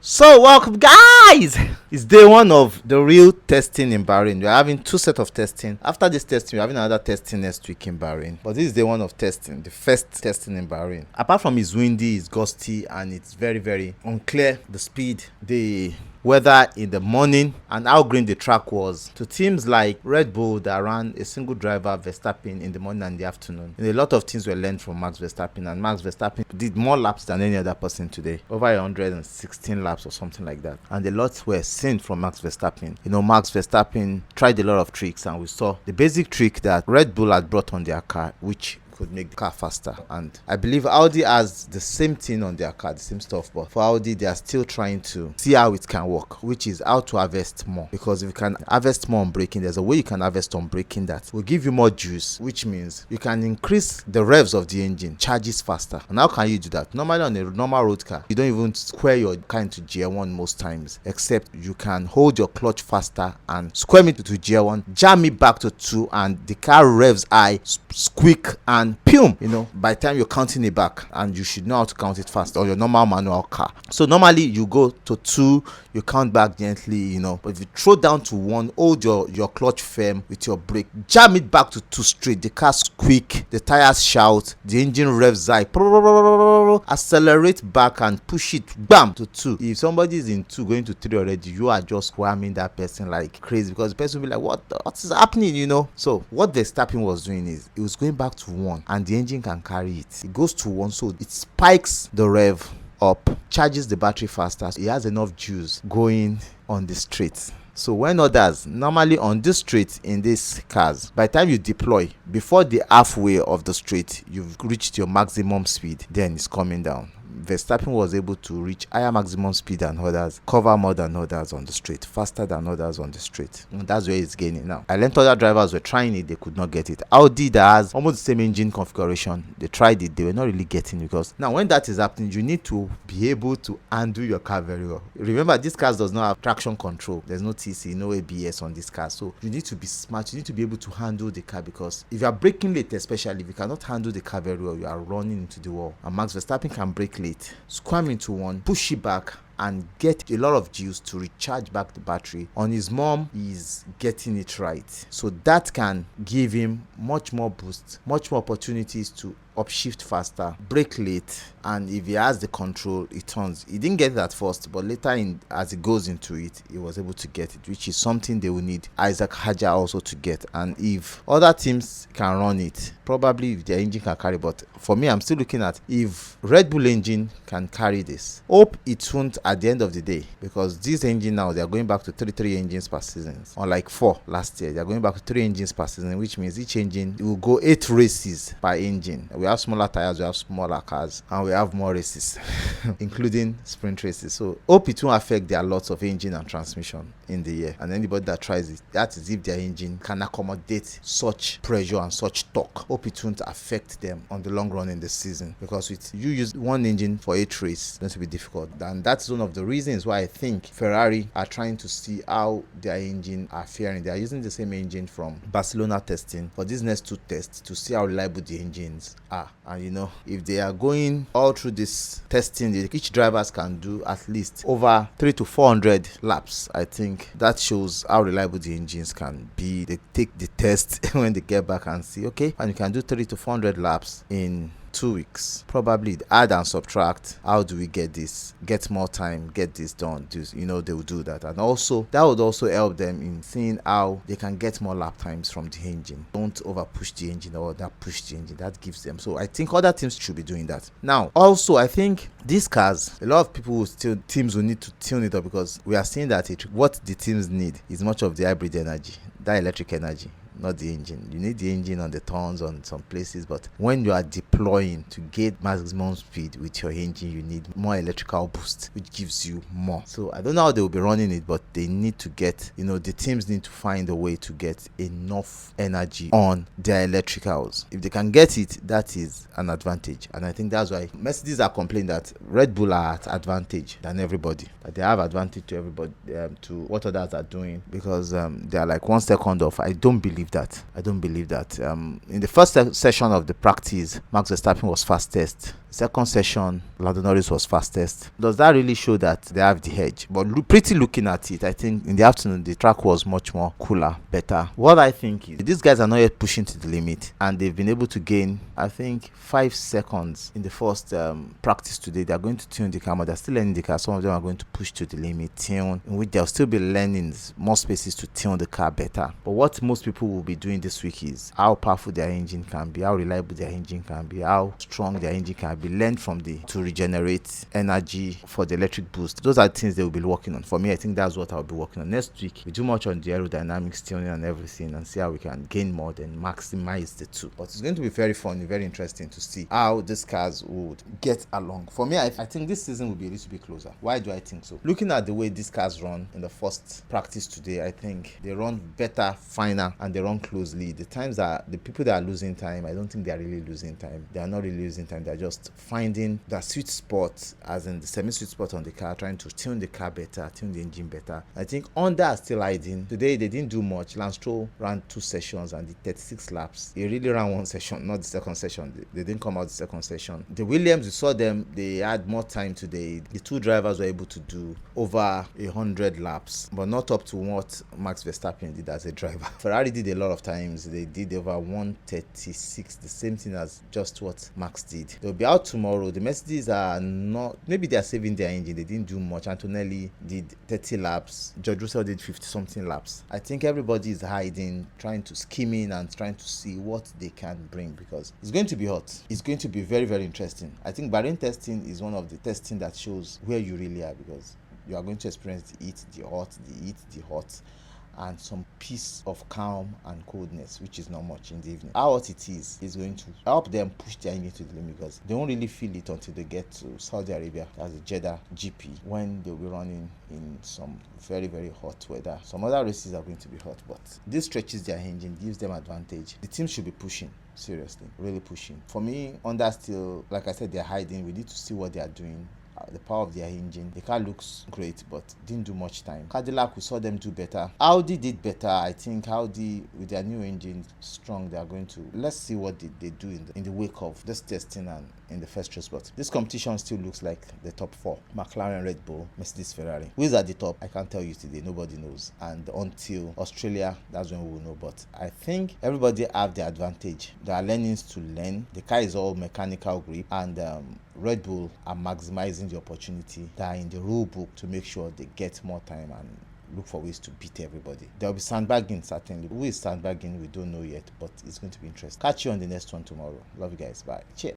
So welcome guys, it's day one of the real testing in Bahrain. We're having two sets of testing. After this testing, we're having another testing next week in Bahrain, but this is day one of testing, the first testing in Bahrain. Apart from it's windy, it's gusty, and it's very unclear, the speed, the weather in the morning, and how green the track was to teams like Red Bull that ran a single driver Verstappen in the morning and the afternoon. And a lot of things were learned from Max Verstappen, and Max Verstappen did more laps than any other person today, over 116 laps or something like that. And a lot were seen from Max Verstappen. Max Verstappen tried a lot of tricks, and we saw the basic trick that Red Bull had brought on their car, which could make the car faster. And I believe Audi has the same thing on their car, the same stuff, but for Audi they are still trying to see how it can work, which is how to harvest more. Because if you can harvest more on braking, there's a way you can harvest on braking that will give you more juice, which means you can increase the revs of the engine, charges faster. And how can you do that? Normally on a normal road car, you don't even square your car into gear 1 most times, except you can hold your clutch faster and square it to gear 1, jam it back to 2, and the car revs high, squeak, and pum, by the time you're counting it back. And you should know how to count it fast on your normal manual car. So normally you go to 2, you count back gently, but if you throw down to 1, hold your clutch firm with your brake, jam it back to 2 straight, the car squeak, the tires shout, the engine revs high, accelerate back and push it bam to 2. If somebody is in 2 going to 3 already, you are just whamming that person like crazy, because the person will be like, what is happening? So what Verstappen was doing is he was going back to 1, and the engine can carry it. It goes to 1, so it spikes the rev up, charges the battery faster. It has enough juice going on the straight. So when others, normally on this straight in these cars, by the time you deploy, before the halfway of the straight, you've reached your maximum speed, then it's coming down. Verstappen was able to reach higher maximum speed than others, cover more than others on the straight, faster than others on the straight. And that's where he's gaining now. I learned other drivers were trying it, they could not get it. Audi that has almost the same engine configuration, they tried it, they were not really getting it, because now when that is happening, you need to be able to handle your car very well. Remember, this car does not have traction control. There's no TC, no ABS on this car. So you need to be smart. You need to be able to handle the car, because if you are braking late, especially if you cannot handle the car very well, you are running into the wall. And Max Verstappen can brake late, squam into 1, push it back, and get a lot of juice to recharge back the battery. On his mom, he's getting it right. So that can give him much more boost, much more opportunities to upshift faster, brake late, and if he has the control, it turns. He didn't get that first, but later as he goes into it, he was able to get it, which is something they will need Isaac Hajar also to get. And if other teams can run it, probably if their engine can carry, but for me, I'm still looking at if Red Bull engine can carry this. Hope it won't at the end of the day, because this engine now, they are going back to 3 engines per season, unlike 4 last year. They are going back to 3 engines per season, which means each engine will go 8 races per engine. We have smaller tires, we have smaller cars, and we have more races including sprint races. So hope it won't affect their lots of engine and transmission in the year. And anybody that tries it, that is if their engine can accommodate such pressure and such torque. Hope it won't affect them on the long run in the season, because with you use 1 engine for 8 races, it's going to be difficult. And that's one of the reasons why I think Ferrari are trying to see how their engine are faring. They are using the same engine from Barcelona testing for these next 2 tests to see how reliable the engines are. And if they are going all through this testing, each drivers can do at least over 300 to 400 laps. I think that shows how reliable the engines can be. They take the test when they get back and see, okay, and you can do 300 to 400 laps in 2 weeks. Probably add and subtract. How do we get this? Get more time, get this done. They will do that. And also, that would also help them in seeing how they can get more lap times from the engine. Don't over push the engine or that push the engine. That gives them. So I think other teams should be doing that. Now, also, I think these cars, a lot of teams will need to tune it up, because we are seeing that what the teams need is much of the hybrid energy, that electric energy, not the engine. You need the engine on the turns on some places, but when you are deploying to get maximum speed with your engine, you need more electrical boost, which gives you more. So I don't know how they will be running it, but they need to get, the teams need to find a way to get enough energy on their electricals. If they can get it, that is an advantage. And I think that's why Mercedes are complaining that Red Bull are at advantage than everybody, that they have advantage to everybody, to what others are doing, because they are like 1 second off. I don't believe that. In the first session of the practice, Max Verstappen was fastest Second session, Lando Norris was fastest. Does that really show that they have the edge? But pretty looking at it, I think in the afternoon the track was much more cooler, better. What I think is these guys are not yet pushing to the limit, and they've been able to gain, I think, 5 seconds in the first practice today. They are going to tune the car, but they're still learning the car. Some of them are going to push to the limit, tune, in which they'll still be learning more spaces to tune the car better. But what most people will be doing this week is how powerful their engine can be, how reliable their engine can be, how strong their engine can be, learned from to regenerate energy for the electric boost. Those are things they will be working on. For me, I think that's what I'll be working on next week. We do much on the aerodynamics, tuning and everything, and see how we can gain more than maximize the two. But it's going to be very fun, very interesting to see how these cars would get along. For me, I think this season will be a little bit closer. Why do I think so? Looking at the way these cars run in the first practice today, I think they run better, finer, and they run closely. The times that the people that are losing time, I don't think they are really losing time. They are not really losing time. They're just finding the sweet spot, as in the semi-sweet spot on the car, trying to tune the car better, tune the engine better. I think Honda are still hiding. Today they didn't do much. Lance Stroll ran 2 sessions and did 36 laps. He really ran 1 session, not the second session. They didn't come out the second session. The Williams, you saw them, they had more time today. The 2 drivers were able to do over 100 laps, but not up to what Max Verstappen did as a driver. Ferrari did a lot of times. They did over 136, the same thing as just what Max did. They'll be out tomorrow. The Mercedes are not, maybe they are saving their engine. They didn't do much. Antonelli did 30 laps. George Russell did 50 something laps. I think everybody is hiding, trying to skim in and trying to see what they can bring, because it's going to be hot. It's going to be very, very interesting. I think Bahrain testing is one of the testing that shows where you really are, because you are going to experience the heat, the hot, the heat, the hot, and some piece of calm and coldness, which is not much in the evening. How hot it is going to help them push their engine to the limit, because they won't really feel it until they get to Saudi Arabia, as the Jeddah GP, when they'll be running in some very, very hot weather. Some other races are going to be hot, but this stretches their engine, gives them advantage. The team should be pushing. Seriously, really pushing. For me, Honda still, like I said, they're hiding. We need to see what they are doing. The power of their engine. The car looks great, but didn't do much time. Cadillac, we saw them do better. Audi did better. I think Audi, with their new engine, strong, they are going to. Let's see what they do in the wake of this testing and in the first race. But this competition still looks like the top 4: McLaren, Red Bull, Mercedes, Ferrari. Who is at the top? I can't tell you today. Nobody knows. And until Australia, that's when we will know. But I think everybody have the advantage. There are learnings to learn. The car is all mechanical grip, and Red Bull are maximizing the opportunity that are in the rule book to make sure they get more time and look for ways to beat everybody. There will be sandbagging, certainly. Who is sandbagging, we don't know yet, but it's going to be interesting. Catch you on the next one tomorrow. Love you guys. Bye. Cheers.